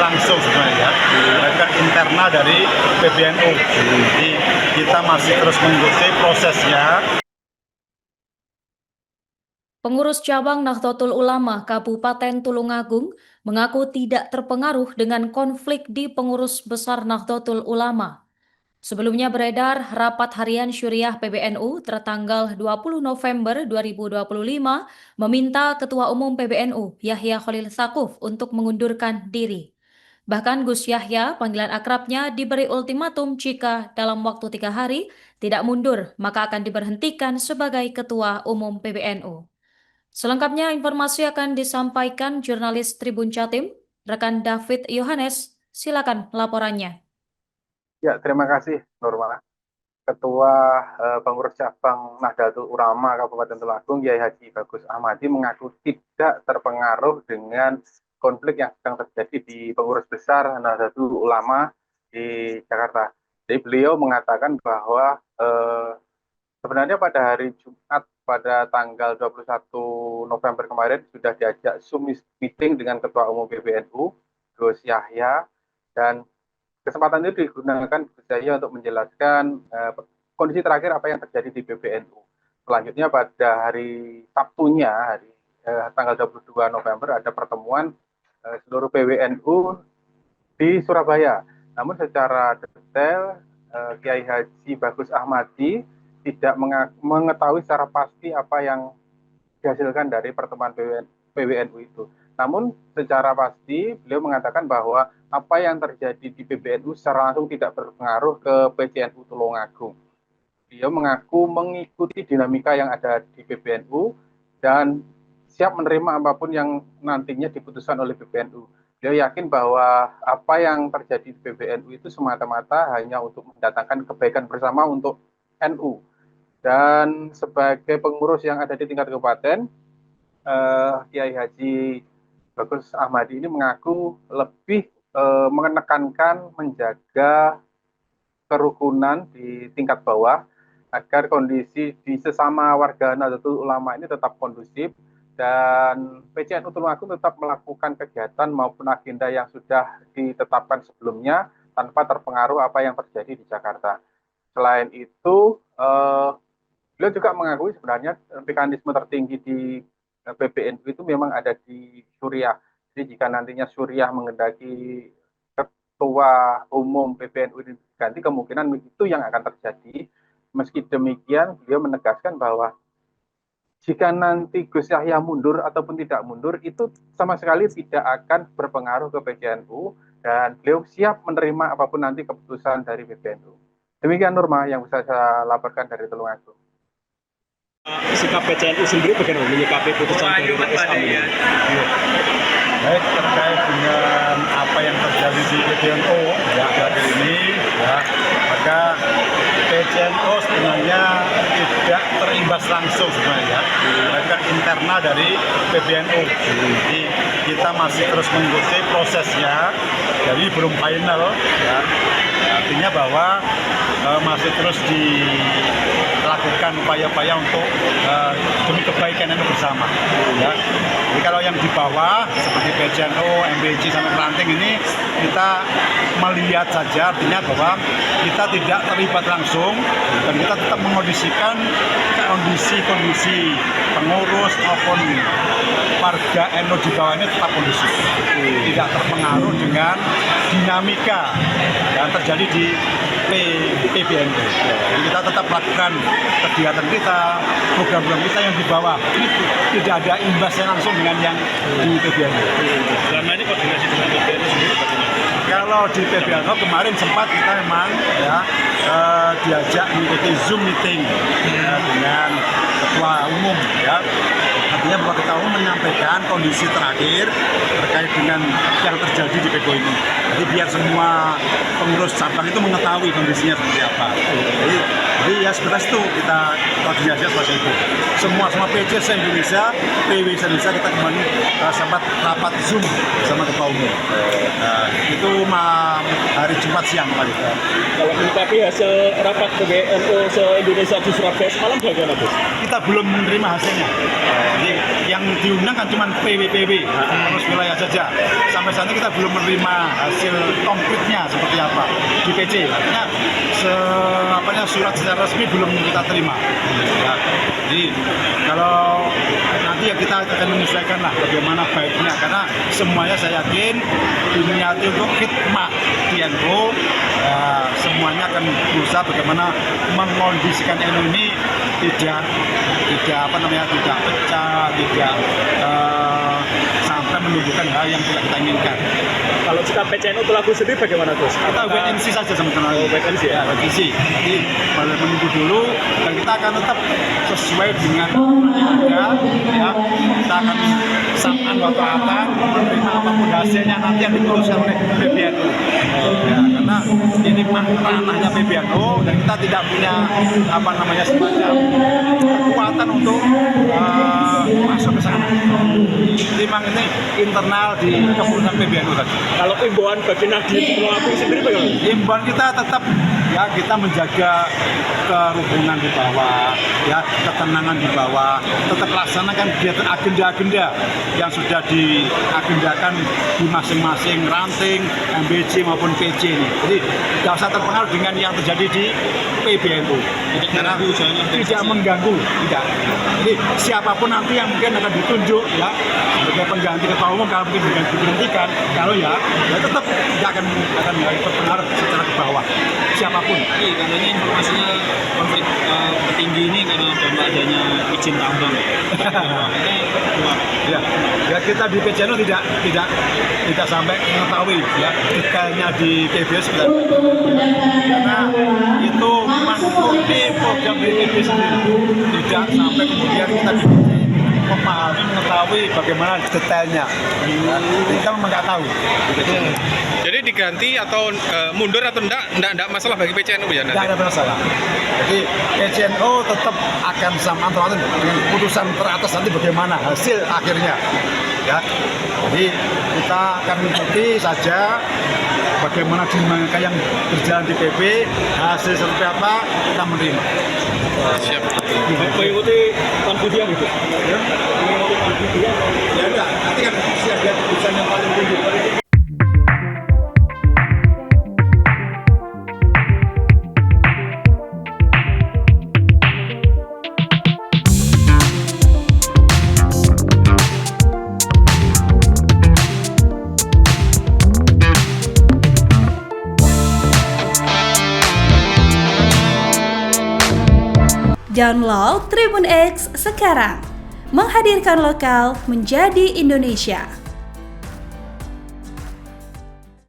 langsung sebenarnya, dilakukan internal dari PBNU. Jadi kita masih terus mengikuti prosesnya. Pengurus cabang Nahdlatul Ulama Kabupaten Tulungagung mengaku tidak terpengaruh dengan konflik di pengurus besar Nahdlatul Ulama. Sebelumnya beredar rapat harian Syuriah PBNU tertanggal 20 November 2025 meminta Ketua Umum PBNU Yahya Khalil Stakuf untuk mengundurkan diri. Bahkan Gus Yahya, panggilan akrabnya, diberi ultimatum jika dalam waktu 3 hari tidak mundur maka akan diberhentikan sebagai Ketua Umum PBNU. Selengkapnya informasi akan disampaikan jurnalis Tribun Jatim, rekan David Yohanes. Silakan laporannya. Ya, terima kasih Nurmala. Ketua Pengurus Cabang Nahdlatul Ulama Kabupaten Tulungagung, Kiai Haji Bagus Ahmadi, mengaku tidak terpengaruh dengan konflik yang sedang terjadi di pengurus besar Nahdlatul Ulama di Jakarta. Jadi beliau mengatakan bahwa sebenarnya pada hari Jumat pada tanggal 21 November kemarin sudah diajak Zoom meeting dengan Ketua Umum PBNU, Gus Yahya, dan kesempatan itu digunakan Gus Yahya untuk menjelaskan kondisi terakhir apa yang terjadi di PBNU. Selanjutnya pada hari Sabtunya, tanggal 22 November, ada pertemuan seluruh PBNU di Surabaya. Namun secara detail, Kiai Haji Bagus Ahmadi tidak mengetahui secara pasti apa yang dihasilkan dari pertemuan PBNU itu. Namun secara pasti beliau mengatakan bahwa apa yang terjadi di PBNU secara langsung tidak berpengaruh ke PCNU Tulungagung. Beliau mengaku mengikuti dinamika yang ada di PBNU dan siap menerima apapun yang nantinya diputuskan oleh PBNU. Beliau yakin bahwa apa yang terjadi di PBNU itu semata-mata hanya untuk mendatangkan kebaikan bersama untuk NU. Dan sebagai pengurus yang ada di tingkat kabupaten, Kiai Haji Bagus Ahmadi ini mengaku lebih menekankan menjaga kerukunan di tingkat bawah agar kondisi di sesama warga Nahdlatul Ulama ini tetap kondusif dan PCNU Tulungagung tetap melakukan kegiatan maupun agenda yang sudah ditetapkan sebelumnya tanpa terpengaruh apa yang terjadi di Jakarta. Selain itu, beliau juga mengakui sebenarnya mekanisme tertinggi di PBNU itu memang ada di Suriah. Jadi jika nantinya Suriah menghendaki Ketua Umum PBNU diganti, kemungkinan itu yang akan terjadi. Meski demikian, beliau menegaskan bahwa jika nanti Gus Yahya mundur ataupun tidak mundur, itu sama sekali tidak akan berpengaruh ke PCNU dan beliau siap menerima apapun nanti keputusan dari PBNU. Demikian Nurma yang bisa saya laporkan dari Tulungagung. Sikap PCNU sendiri bagaimana menyikapi putusan dari Majelis Amin? Baik, terkait dengan apa yang terjadi di PBNU ya akhir ini, ya, maka PCNU sebenarnya tidak terimbas langsung sebenarnya, dilakukan internal dari PBNU. Jadi kita masih terus mengikuti prosesnya, jadi belum final, ya. Artinya bahwa masih terus dilakukan upaya-upaya untuk demi kebaikan NU bersama. Ya. Jadi kalau yang di bawah seperti PCNU, MBC sampai Ranting ini kita melihat saja, artinya bahwa kita tidak terlibat langsung dan kita tetap mengondisikan kondisi pengurus maupun warga NU di bawah ini tetap kondusif, tidak terpengaruh dengan dinamika yang terjadi di PBNU. Jadi kita tetap melakukan kegiatan kita, program-program kita yang di bawah. Ini tidak ada imbasnya langsung dengan yang di PBNU. Selama ini koordinasi dengan PBNU sendiri bagaimana? Kalau di PBNU kemarin sempat kita memang ya diajak mengikuti Zoom meeting ya, dengan Ketua Umum ya. Artinya bahwa Ketua Umum menyampaikan kondisi terakhir terkait dengan yang terjadi di PBNU ini. Jadi biar semua pengurus cabang itu mengetahui kondisinya seperti apa. Jadi ya sebatas itu kita koordinasi seperti itu. Semua PC se-Indonesia, PW se-Indonesia kita kembali sempat rapat Zoom bersama Ketua Umum. Itu hari Jumat siang tadi. Kalau menyikapi hasil rapat PBNU se-Indonesia di Surabaya semalam bagaimana, Gus? Kita belum menerima hasilnya. Jadi yang diundang kan cuma PWPW, pengurus wilayah saja. Sampai saat ini kita belum menerima hasil konkretnya seperti apa di PC. Artinya surat secara resmi belum kita terima. Ya. Jadi kalau nanti ya kita akan menyesuaikan lah bagaimana baiknya, karena semuanya saya yakin diniati untuk khidmat di NU, semuanya akan berusaha bagaimana mengkondisikan NU ini tidak pecah, tidak sampai menimbulkan hal yang tidak kita inginkan. Kalau sikap PCNU Tulungagung sendiri bagaimana, Gus? Kita wait and see saja sementara. wait and see, ya? Wait and see. Jadi boleh menunggu dulu, dan kita akan tetap sesuai dengan ada, ya. Kita akan sam'an wa ta'atan, menerima apapun hasilnya nanti yang diputuskan oleh PBNU. Ya, karena ini ranahnya PBNU dan kita tidak punya semacam kekuatan untuk masuk ke sana. Jadi memang ini internal di keputusan PBNU tadi. Kalau imbauan bagi Nahdien Tulungagung sendiri bagaimana? Imbauan kita tetap ya kita menjaga kerukunan di bawah, ya ketenangan di bawah, tetap laksanakan kegiatan agenda-agenda yang sudah diagendakan di masing-masing ranting MBC maupun PC ini. Jadi tidak usah terpengaruh dengan yang terjadi di PBNU, karena tidak mengganggu, tidak. Jadi siapapun nanti yang mungkin akan ditunjuk ya sebagai pengganti ketua umum, kalau mungkin diberhentikan, kalau ya tetap tidak akan terpengaruh secara ke bawah siapapun. Katanya informasinya konflik petinggi ini karena dampak adanya izin tambang. Ya kita di PCNU tidak sampai mengetahui ya detailnya di KBS karena itu mengikuti program BPP sendiri, tidak sampai kemudian kita memahami, mengetahui bagaimana detailnya. Kita memang nggak tahu. Jadi diganti atau mundur atau enggak masalah bagi PCNU ya? Tidak ada masalah. Jadi PCNU tetap akan sama dengan putusan teratas nanti bagaimana hasil akhirnya. Ya. Jadi kita akan mengikuti saja bagaimana dinamika yang berjalan di PP, hasil seperti apa kita menerima. Siap. Mengikuti konfusian itu. Ya udah, nanti kan siap lihat putusan yang paling tinggi. Download Tribun X sekarang, menghadirkan lokal menjadi Indonesia.